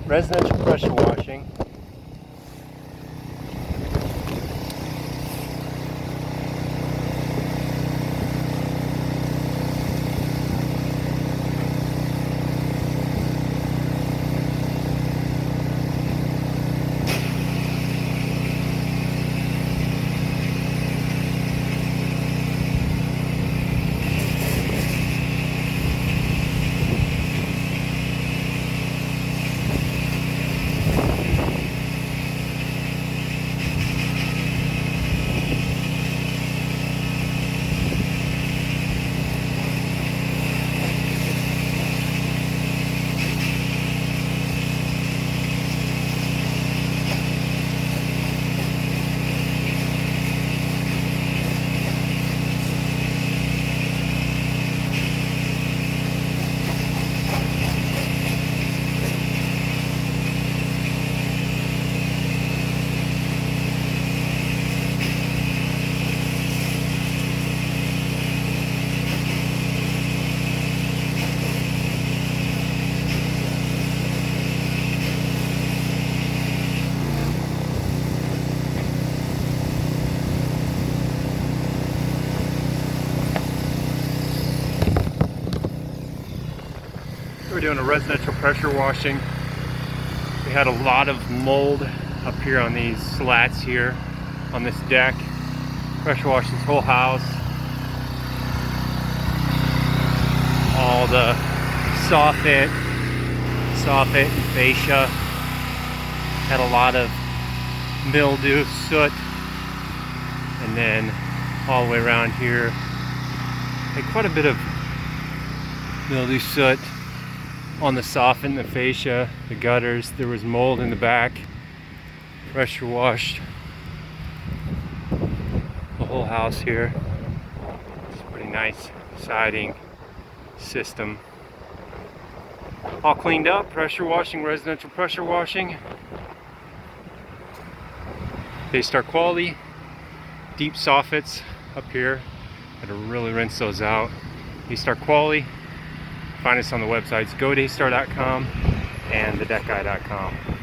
residential pressure washing. We're doing a residential pressure washing. We had a lot of mold up here on these slats here on this deck. Pressure washed this whole house. All the soffit and fascia. Had a lot of mildew, soot, and then all the way around here had quite a bit of mildew, soot on the soffit and the fascia, the gutters. There was mold in the back. Pressure washed the whole house here. It's a pretty nice siding system. All cleaned up. Pressure washing, residential pressure washing. Daystar quality. Deep soffits up here. Had to really rinse those out. Daystar quality. Find us on the websites godaystar.com and thedeckguy.com.